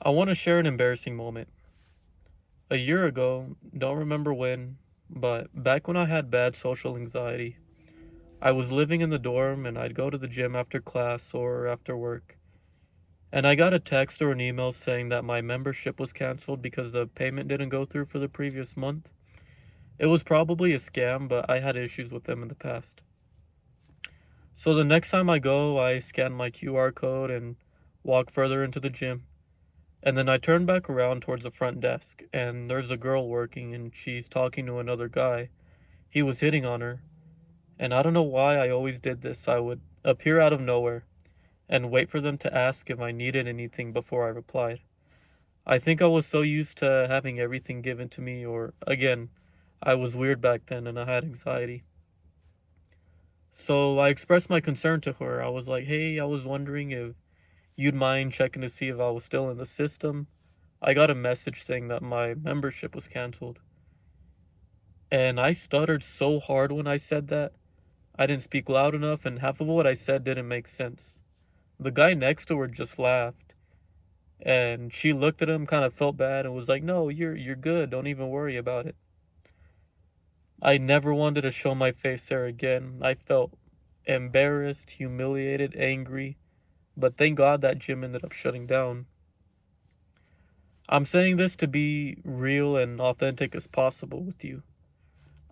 I want to share an embarrassing moment. A year ago, don't remember when, but back when I had bad social anxiety, I was living in the dorm and I'd go to the gym after class or after work. And I got a text or an email saying that my membership was canceled because the payment didn't go through for the previous month. It was probably a scam, but I had issues with them in the past. So the next time I go, I scan my QR code and walk further into the gym. And then I turn back around towards the front desk, and there's a girl working, and she's talking to another guy. He was hitting on her, and I don't know why I always did this. I would appear out of nowhere and wait for them to ask if I needed anything before I replied. I think I was so used to having everything given to me, or again, I was weird back then and I had anxiety. So I expressed my concern to her. I was like, hey, I was wondering if you'd mind checking to see if I was still in the system. I got a message saying that my membership was canceled. And I stuttered so hard when I said that. I didn't speak loud enough, and half of what I said didn't make sense. The guy next to her just laughed, and she looked at him, kind of felt bad, and was like, "No, you're good. Don't even worry about it." I never wanted to show my face there again. I felt embarrassed, humiliated, angry, but thank God that gym ended up shutting down. I'm saying this to be real and authentic as possible with you.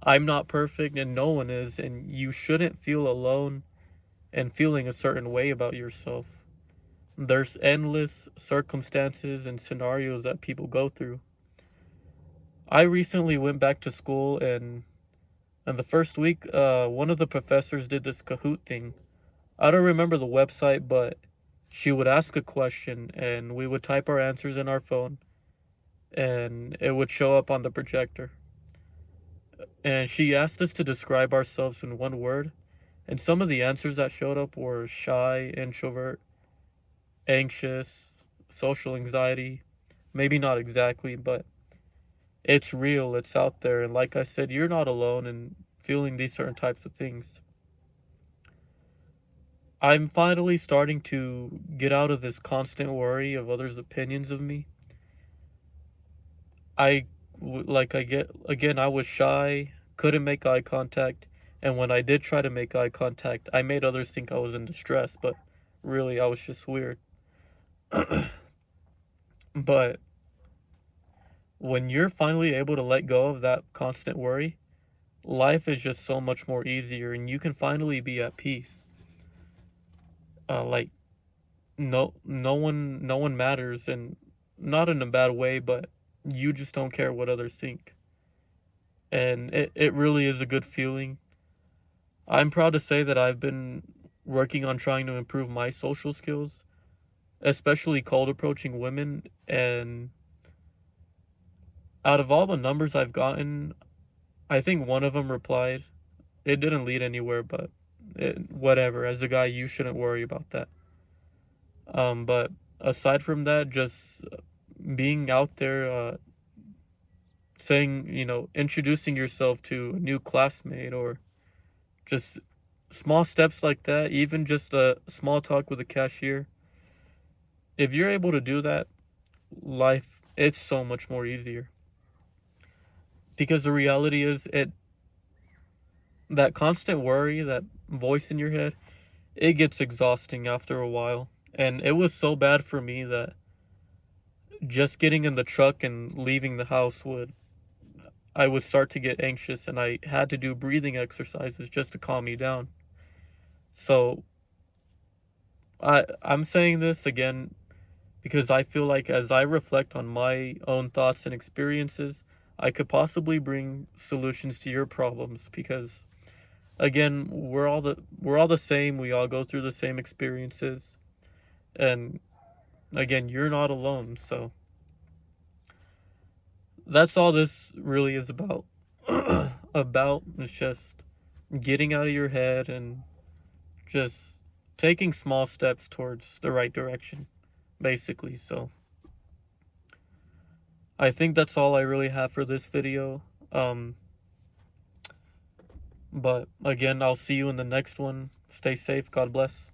I'm not perfect and no one is, and you shouldn't feel alone and feeling a certain way about yourself. There's endless circumstances and scenarios that people go through. I recently went back to school, and the first week, one of the professors did this Kahoot thing. I don't remember the website, but she would ask a question and we would type our answers in our phone and it would show up on the projector. And she asked us to describe ourselves in one word. And some of the answers that showed up were shy, introvert, anxious, social anxiety. Maybe not exactly, but it's real, it's out there. And like I said, you're not alone in feeling these certain types of things. I'm finally starting to get out of this constant worry of others' opinions of me. I like I get again I was shy, couldn't make eye contact, and when I did try to make eye contact, I made others think I was in distress, but really I was just weird. But when you're finally able to let go of that constant worry, life is just so much more easier and you can finally be at peace. Like no one matters, and not in a bad way, but you just don't care what others think. And it really is a good feeling. I'm proud to say that I've been working on trying to improve my social skills, especially cold approaching women. And out of all the numbers I've gotten, I think one of them replied. It didn't lead anywhere, but whatever. As a guy, you shouldn't worry about that. But aside from that, just being out there, saying, introducing yourself to a new classmate or just small steps like that, even just a small talk with a cashier. If you're able to do that, life it's so much more easier. Because the reality is that constant worry, that voice in your head, it gets exhausting after a while. And it was so bad for me that just getting in the truck and leaving the house I would start to get anxious and I had to do breathing exercises just to calm me down. So I'm saying this again because I feel like as I reflect on my own thoughts and experiences, I could possibly bring solutions to your problems because again, we're all the same, we all go through the same experiences, and again, you're not alone. So that's all this really is about. About is just getting out of your head and just taking small steps towards the right direction, basically. So I think that's all I really have for this video. Um, but again, I'll see you in the next one. Stay safe. God bless.